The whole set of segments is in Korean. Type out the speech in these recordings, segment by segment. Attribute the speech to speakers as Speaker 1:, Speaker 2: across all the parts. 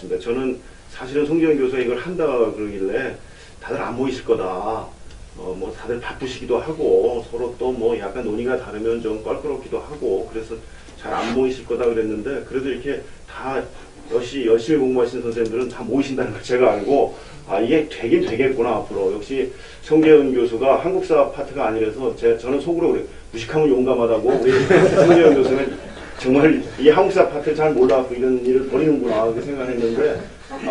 Speaker 1: 같습니다. 저는 사실은 송재현 교수가 이걸 한다 그러길래 다들 안 모이실 거다. 뭐 다들 바쁘시기도 하고 서로 또 뭐 약간 논의가 다르면 좀 껄끄럽기도 하고 그래서 잘 안 모이실 거다 그랬는데 그래도 이렇게 다 열심히 공부하시는 선생님들은 다 모이신다는 걸 제가 알고 이게 되긴 되겠구나 앞으로. 역시 송재현 교수가 한국사 파트가 아니라서 저는 속으로 그래요. 무식하면 용감하다고 우리 송재현 교수는 정말 이 한국사 파트를 잘 몰라서 이런 일을 벌이는구나 그렇게 생각했는데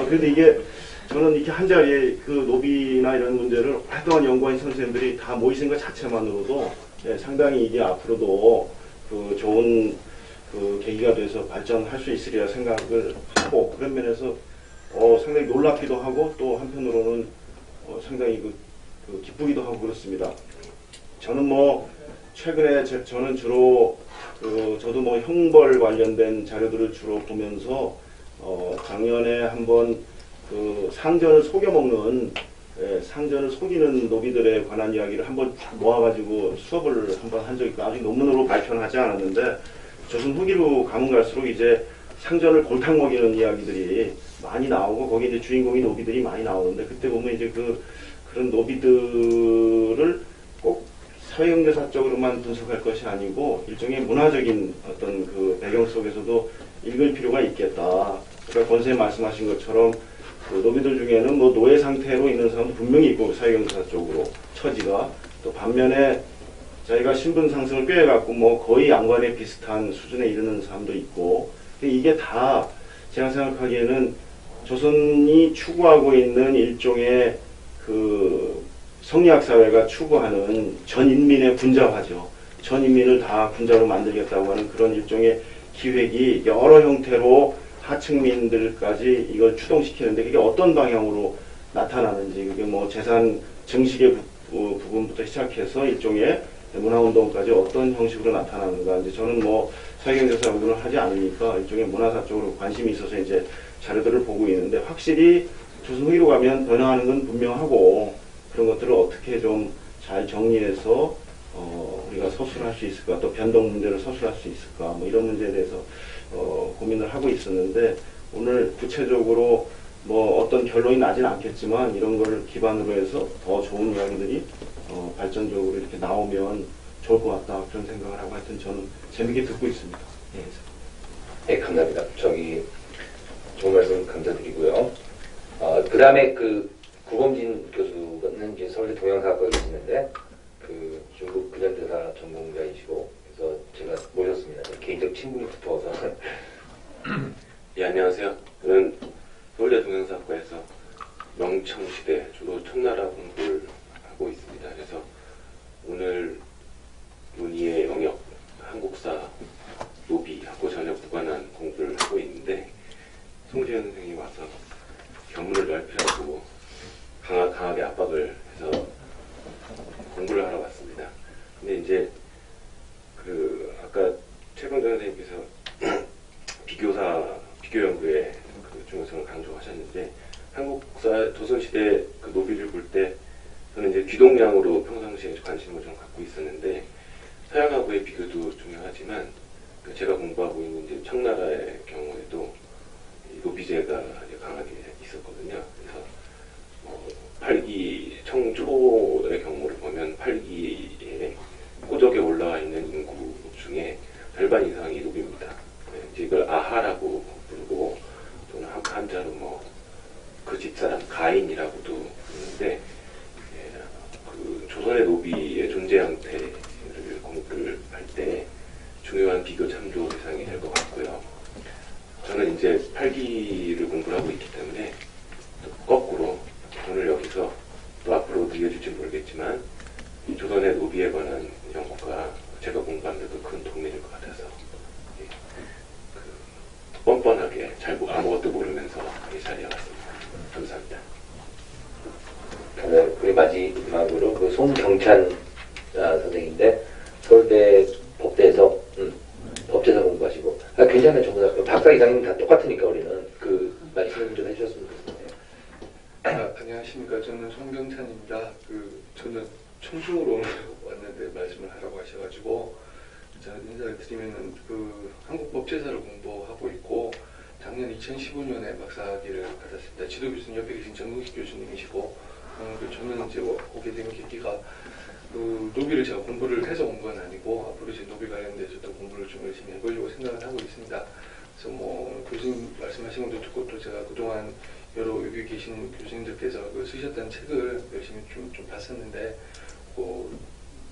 Speaker 1: 그래도 이게 저는 이렇게 한 자리에 그 노비나 이런 문제를 활동한 연구하는 선생님들이 다 모이신 것 자체만으로도 상당히 이게 앞으로도 그 좋은 그 계기가 돼서 발전할 수 있으리라 생각을 하고 그런 면에서 상당히 놀랍기도 하고 또 한편으로는 상당히 그 기쁘기도 하고 그렇습니다. 저는 뭐 최근에 저는 주로 저도 뭐 형벌 관련된 자료들을 주로 보면서 작년에 한번 그 상전을 속여먹는 상전을 속이는 노비들에 관한 이야기를 한번 모아가지고 수업을 한번 한 적이 있고 아직 논문으로 발표는 하지 않았는데 조선 후기로 가면 갈수록 이제 상전을 골탕 먹이는 이야기들이 많이 나오고 거기 이제 주인공이 노비들이 많이 나오는데 그때 보면 이제 그런 노비들을 꼭 사회경제사적으로만 분석할 것이 아니고 일종의 문화적인 어떤 그 배경 속에서도 읽을 필요가 있겠다. 그러니까 권선생님 말씀하신 것처럼 그 노비들 중에는 뭐 노예 상태로 있는 사람도 분명히 있고 사회경제사 쪽으로 처지가 또 반면에 자기가 신분 상승을 꾀해갖고 뭐 거의 양관에 비슷한 수준에 이르는 사람도 있고 근데 이게 다 제가 생각하기에는 조선이 추구하고 있는 일종의 그 성리학 사회가 추구하는 전 인민의 군자화죠. 전 인민을 다 군자로 만들겠다고 하는 그런 일종의 기획이 여러 형태로 하층민들까지 이걸 추동시키는데 그게 어떤 방향으로 나타나는지 그게 뭐 재산 증식의 부분부터 시작해서 일종의 문화운동까지 어떤 형식으로 나타나는가 이제 저는 뭐 사회경제사 운동을 하지 않으니까 일종의 문화사 쪽으로 관심이 있어서 이제 자료들을 보고 있는데 확실히 조선 후기로 가면 변화하는 건 분명하고 그런 것들을 어떻게 좀 잘 정리해서 우리가 서술할 수 있을까 또 변동 문제를 서술할 수 있을까 뭐 이런 문제에 대해서 고민을 하고 있었는데 오늘 구체적으로 뭐 어떤 결론이 나진 않겠지만 이런 걸 기반으로 해서 더 좋은 이야기들이 발전적으로 이렇게 나오면 좋을 것 같다 그런 생각을 하고 하여튼 저는 재밌게 듣고 있습니다.
Speaker 2: 네, 감사합니다. 좋은 말씀 감사드리고요. 그 다음에 구범진 교수는 이제 서울대 동양사학과에 계시는데 중국 근현대사 전공자이시고 그래서 제가 모셨습니다. 개인적 친분이 두터워서.
Speaker 3: 예, 안녕하세요. 저는 서울대 동양사학과에서 명청시대 주로 청나라 공부를 하고 있습니다. 그래서 오늘 논의의 영역 한국사 노비하고 전혀 무관한 공부를 하고 있는데 송재현 선생님이 와서 견문을 넓히라고 강하게 압박을 해서 공부를 하러 왔습니다. 근데 이제 아까 최병전 선생님께서 비교 연구의 중요성을 강조하셨는데 한국사 조선시대 노비를 볼 때 저는 이제 귀동량으로 평상시에 관심을 좀 갖고 있었는데 서양하고의 비교도 중요하지만 제가 공부하고 있는 이제 청나라의 경우에도 노비제가 강하게 있었거든요. 그래서 팔기 청초의 경우를 보면 팔기에 고적에 올라와 있는 인구 중에 절반 이상이 노비입니다. 이제 이걸 아하라고 부르고 또는 한자로 그 집사람 가인이라고도 부르는데 조선의 노비의 존재 형태를 공부를 할 때 중요한 비교 참조 대상이 될 것 같고요. 저는 이제 팔기를 공부를 하고 있기 때문에 거꾸로 오늘 여기서 또 앞으로도 이어질지 모르겠지만 조선의 노비에 관한 연구가 제가 공부하는 데도 큰 도움이 될 것 같아서 뻔뻔하게 아무것도 모르면서 이 자리에 왔습니다. 감사합니다.
Speaker 2: 우리 마지막으로 송경찬 선생인데 서울대 법대에서 법제사 공부하시고 괜찮아요. 전부 다 박사 이상이면 다 똑같으니까 우리는 말씀 좀 해주셨으면 좋겠습니다.
Speaker 4: 안녕하십니까. 저는 송경찬입니다. 저는 청중으로 왔는데 말씀을 하라고 하셔가지고 인사를 드리면은 한국 법제사를 공부하고 있고 작년 2015년에 박사학위를 받았습니다. 지도 교수님 옆에 계신 정국식 교수님이시고 저는 이제 오게 된 계기가 노비를 제가 공부를 해서 온 건 아니고 앞으로 이제 노비 관련돼서도 공부를 좀 열심히 해보려고 생각을 하고 있습니다. 그래서 뭐 교수님 말씀하신 것도 듣고 또 제가 그동안 여러 여기 계신 교수님들께서 쓰셨던 책을 열심히 좀 봤었는데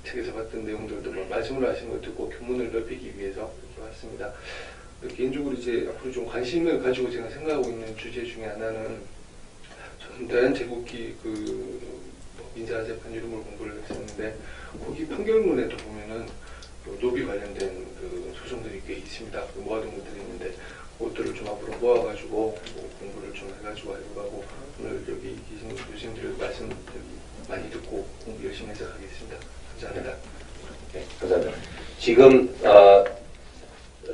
Speaker 4: 책에서 봤던 내용들도 뭐 말씀을 하신 것 듣고 교문을 넓히기 위해서 이렇게 왔습니다. 개인적으로 이제 앞으로 좀 관심을 가지고 제가 생각하고 있는 주제 중에 하나는 저는 대한제국기 민사재판 이름을 공부를 했었는데 거기 판결문에도 보면은 노비 관련된 소송들이 꽤 있습니다. 모아둔 것들이 있는데 그것들을 좀 앞으로 모아가지고 공부를 좀 해가지고 하려고 하고 오늘 여기 계신 교수님들 말씀 많이 듣고 공부 열심히 해서 하겠습니다. 감사합니다.
Speaker 2: 네, 감사합니다. 지금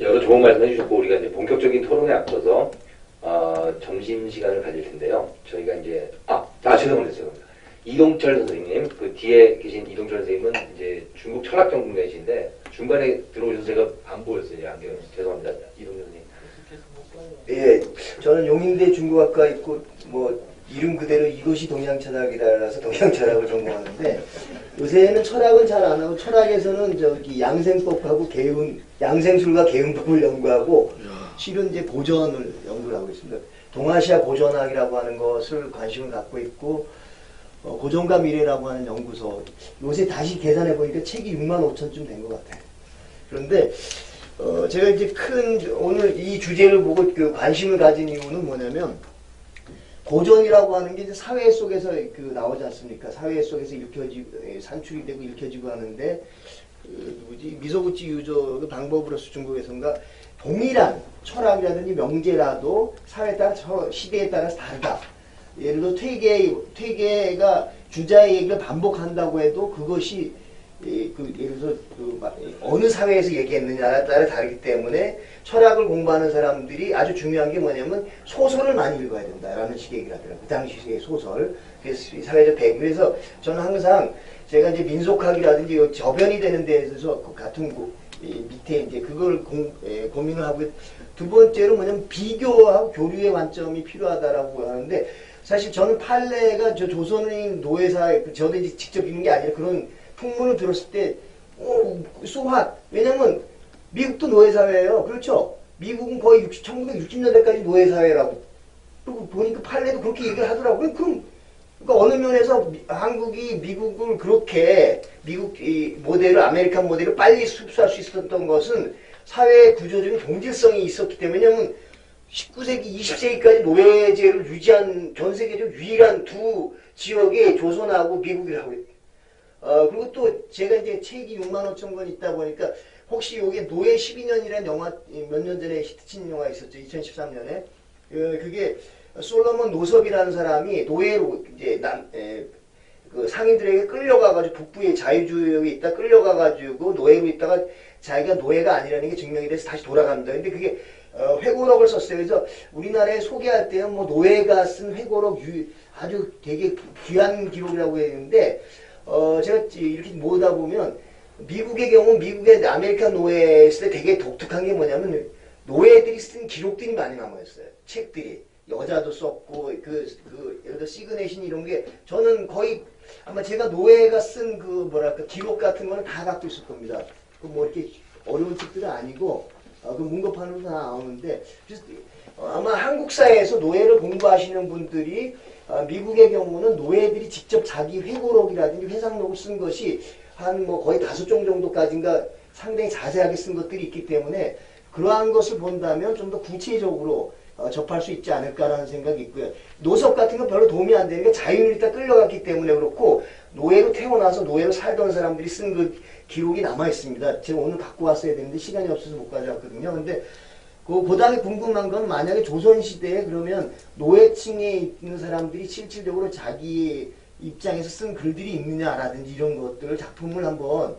Speaker 2: 여러 좋은 말씀 해주셨고 우리가 이제 본격적인 토론에 앞서서 점심 시간을 가질 텐데요. 저희가 이제 죄송합니다. 이동철 선생님, 그 뒤에 계신 이동철 선생님은 이제 중국 철학 전공자이신데 중간에 들어오셔서 제가 안 보였어요. 안경. 죄송합니다. 이동철 선생님.
Speaker 5: 예, 저는 용인대 중국학과 있고 이름 그대로 이것이 동양철학이라서 동양철학을 전공하는데 요새는 철학은 잘 안 하고 철학에서는 양생법하고 양생술과 개운법을 연구하고 실은 이제 고전을 연구를 하고 있습니다. 동아시아 고전학이라고 하는 것을 관심을 갖고 있고 고전과 미래라고 하는 연구소 요새 다시 계산해 보니까 책이 65,000쯤 된 것 같아요. 그런데 제가 이제 오늘 이 주제를 보고 관심을 가진 이유는 뭐냐면 고전이라고 하는 게 이제 사회 속에서 나오지 않습니까? 사회 속에서 산출이 되고 읽혀지고 하는데 미소구치 유저 방법으로서 중국에선가 동일한 철학이라든지 명제라도 사회에 따라 시대에 따라서 다르다. 예를 들어 퇴계가 주자의 얘기를 반복한다고 해도 그것이 예를 들어 어느 사회에서 얘기했느냐에 따라 다르기 때문에 철학을 공부하는 사람들이 아주 중요한 게 뭐냐면 소설을 많이 읽어야 된다라는 식의 얘기를 하더라고요. 그 당시의 소설. 그래서 사회적 배경. 그래서 저는 항상 제가 이제 민속학이라든지 저변이 되는 데에서 같은 밑에 이제 그걸 고민을 하고 두 번째로 뭐냐면 비교하고 교류의 관점이 필요하다라고 하는데 사실 저는 판례가 조선의 노예사회 저도 이제 직접 읽는 게 아니라 그런 풍문을 들었을 때 소핫 왜냐면 미국도 노예사회예요. 그렇죠? 미국은 거의 1960년대까지 노예사회라고 그리고 보니까 판례도 그렇게 얘기를 하더라고요. 그러니까 어느 면에서 한국이 미국을 그렇게 모델을 아메리칸 모델을 빨리 흡수할 수 있었던 것은 사회 구조적인 동질성이 있었기 때문에 왜냐면 19세기, 20세기까지 노예제를 유지한 전 세계적 유일한 두 지역이 조선하고 미국이라고 해요. 그리고 또 제가 이제 책이 65,000권 있다 보니까 혹시 여기에 노예 12년이라는 영화 몇 년 전에 히트친 영화 있었죠. 2013년에. 그게 솔로몬 노섭이라는 사람이 노예로 이제 그 상인들에게 끌려가가지고 북부의 자유주의에 있다 끌려가가지고 노예로 있다가 자기가 노예가 아니라는 게 증명이 돼서 다시 돌아갑니다. 근데 그게 회고록을 썼어요. 그래서 우리나라에 소개할 때는 노예가 쓴 회고록 아주 되게 귀한 기록이라고 했는데 제가 이렇게 모으다 보면 미국의 경우 미국의 아메리칸 노예 있을 때 되게 독특한 게 뭐냐면 노예들이 쓴 기록들이 많이 남아있어요. 책들이. 여자도 썼고 예를 들어 시그네이션 이런 게 저는 거의 아마 제가 노예가 쓴 기록 같은 거는 다 갖고 있을 겁니다. 이렇게 어려운 책들은 아니고 문고판으로 다 나오는데 그래서 아마 한국 사회에서 노예를 공부하시는 분들이 미국의 경우는 노예들이 직접 자기 회고록이라든지 회상록을 쓴 것이 한 거의 5종 정도까지인가 상당히 자세하게 쓴 것들이 있기 때문에 그러한 것을 본다면 좀 더 구체적으로 접할 수 있지 않을까라는 생각이 있고요. 노섭 같은 건 별로 도움이 안 되는 게 자유인일다 끌려갔기 때문에 그렇고 노예로 태어나서 노예로 살던 사람들이 쓴 그 기록이 남아 있습니다. 제가 오늘 갖고 왔어야 되는데 시간이 없어서 못 가져왔거든요. 근데 그다음에 궁금한 건 만약에 조선시대에 그러면 노예층에 있는 사람들이 실질적으로 자기 입장에서 쓴 글들이 있느냐라든지 이런 것들을 작품을 한번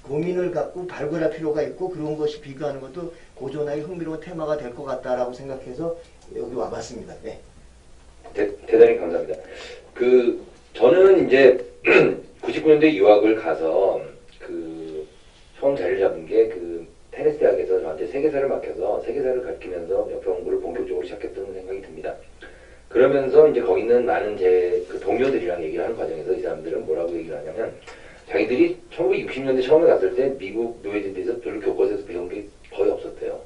Speaker 5: 고민을 갖고 발굴할 필요가 있고 그런 것이 비교하는 것도 고전하게 흥미로운 테마가 될 것 같다라고 생각해서 여기 와봤습니다. 네.
Speaker 2: 대단히 감사합니다. 저는 이제 99년도에 유학을 가서 처음 자리를 잡은 게 테네시 대학에서 저한테 세계사를 맡겨서 세계사를 가르치면서 역사 공부를 본격적으로 시작했던 생각이 듭니다. 그러면서 이제 거기 있는 많은 제 그 동료들이랑 얘기를 하는 과정에서 이 사람들은 뭐라고 얘기를 하냐면 자기들이 1960년대 처음에 갔을 때 미국 노예제에 대해서 별로 교과서에서 배운 게 거의 없었대요.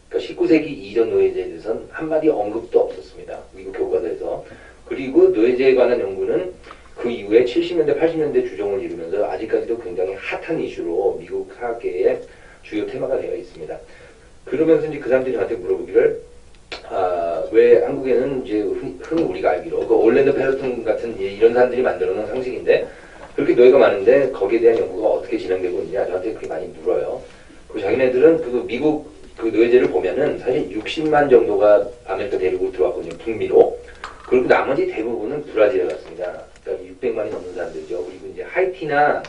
Speaker 2: 그러니까 19세기 이전 노예제에 대해서는 한마디 언급도 없었습니다. 미국 교과서에서. 그리고 노예제에 관한 연구는 그 이후에 70년대, 80년대 주종을 이루면서 아직까지도 굉장히 핫한 이슈로 미국 사학계의 주요 테마가 되어 있습니다. 그러면서 이제 그 사람들이 저한테 물어보기를 왜 한국에는 이제 흔히 우리가 알기로 그 올랜도 페러튼 같은 이런 사람들이 만들어 놓은 상식인데 그렇게 노예가 많은데 거기에 대한 연구가 어떻게 진행되고 있느냐 저한테 그렇게 많이 물어요. 그리고 자기네들은 그 미국 그 노예제를 보면은 사실 60만 정도가 아메리카 대륙으로 들어왔거든요. 북미로. 그리고 나머지 대부분은 브라질에 갔습니다. 그러니까 600만이 넘는 사람들이죠. 그리고 이제 하이티나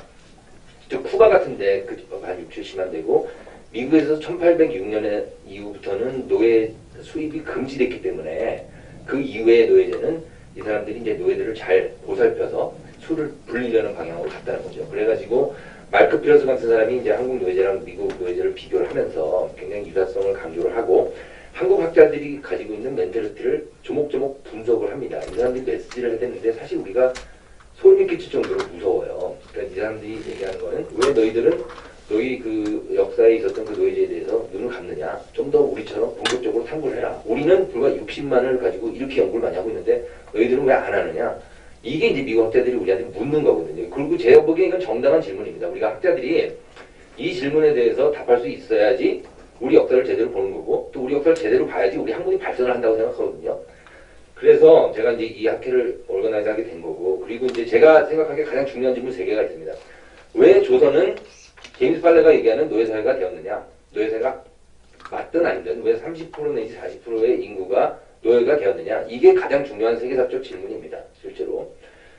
Speaker 2: 쿠바 같은데 한 6, 70만 되고 미국에서 1806년에 이후부터는 노예 수입이 금지됐기 때문에 그 이후의 노예제는 이 사람들이 이제 노예들을 잘 보살펴서 수를 불리려는 방향으로 갔다는 거죠. 그래가지고 마르크 피러스 같은 사람이 이제 한국 노예제랑 미국 노예제를 비교를 하면서 굉장히 유사성을 강조를 하고 한국 학자들이 가지고 있는 멘탈리티를 조목조목 분석을 합니다. 이 사람들이 메시지를 해댔는데 사실 우리가 소름이 끼칠 정도로 무서워요. 그러니까 이 사람들이 얘기하는 거는 왜 너희들은 너희 그 역사에 있었던 그 노예제에 대해서 눈을 감느냐. 좀 더 우리처럼 본격적으로 탐구를 해라. 우리는 불과 60만을 가지고 이렇게 연구를 많이 하고 있는데 너희들은 왜 안 하느냐. 이게 이제 미국 학자들이 우리한테 묻는 거거든요. 그리고 제가 보기엔 이건 정당한 질문입니다. 우리가 학자들이 이 질문에 대해서 답할 수 있어야지 우리 역사를 제대로 보는 거고 또 우리 역사를 제대로 봐야지 우리 한국이 발전을 한다고 생각하거든요. 그래서 제가 이제 이 학회를 오르가나이즈 하게 된 거고 그리고 이제 제가 생각하기에 가장 중요한 질문 3개가 있습니다. 왜 조선은 제임스 팔레가 얘기하는 노예사회가 되었느냐? 노예사회가 맞든 아니든 왜 30% 내지 40%의 인구가 노예가 되었느냐? 이게 가장 중요한 세계사적 질문입니다. 실제로.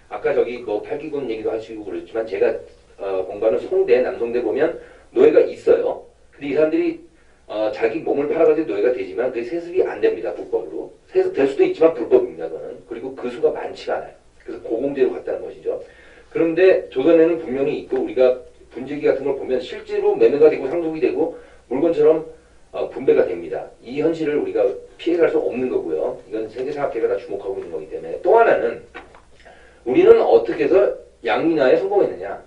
Speaker 2: 아까 저기 뭐 팔기군 얘기도 하시고 그랬지만 제가 공부하는 송대, 남송대 보면 노예가 있어요. 근데 이 사람들이 자기 몸을 팔아가지고 노예가 되지만 그게 세습이 안 됩니다. 불법으로. 세습될 수도 있지만 불법입니다. 그거는. 그리고 그 수가 많지가 않아요. 그래서 고공제로 갔다는 것이죠. 그런데 조선에는 분명히 있고 우리가 분재기 같은 걸 보면 실제로 매매가 되고 상속이 되고 물건처럼 분배가 됩니다. 이 현실을 우리가 피해갈 수 없는 거고요. 이건 세계사학계가 다 주목하고 있는 거기 때문에 또 하나는 우리는 어떻게 해서 양민화에 성공했느냐.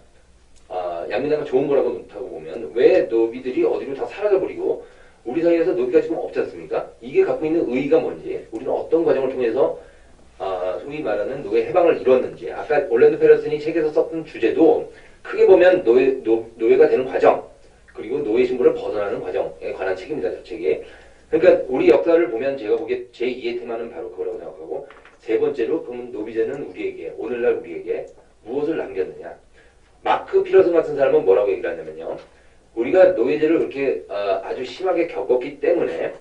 Speaker 2: 양민화가 좋은 거라고 놓다고 보면 왜 노비들이 어디로 다 사라져버리고 우리 사이에서 노비가 지금 없지 않습니까? 이게 갖고 있는 의의가 뭔지 우리는 어떤 과정을 통해서 소위 말하는 노예 해방을 이뤘는지 아까 올랜도 페러슨이 책에서 썼던 주제도 크게 보면 노예가 되는 과정 그리고 노예 신분을 벗어나는 과정에 관한 책입니다. 저 책이. 그러니까 우리 역사를 보면 제가 보기에 제2의 테마는 바로 그거라고 생각하고 세 번째로 그러면 노비제는 우리에게 오늘날 우리에게 무엇을 남겼느냐. 마크 피러슨 같은 사람은 뭐라고 얘기를 하냐면요. 우리가 노예제를 그렇게 아주 심하게 겪었기 때문에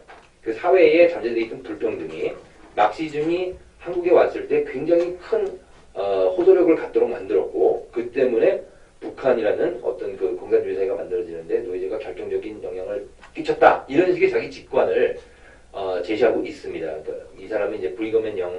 Speaker 2: 그 사회에 잠재되어 있던 불평등이 막시즘이 한국에 왔을 때 굉장히 큰 호소력을 갖도록 만들었고 그 때문에 북한이라는 어떤 그 공산주의 사회가 만들어지는데 노예제가 결정적인 영향을 끼쳤다. 이런 식의 자기 직관을 제시하고 있습니다. 그러니까 이 사람은 이제 브리거맨 영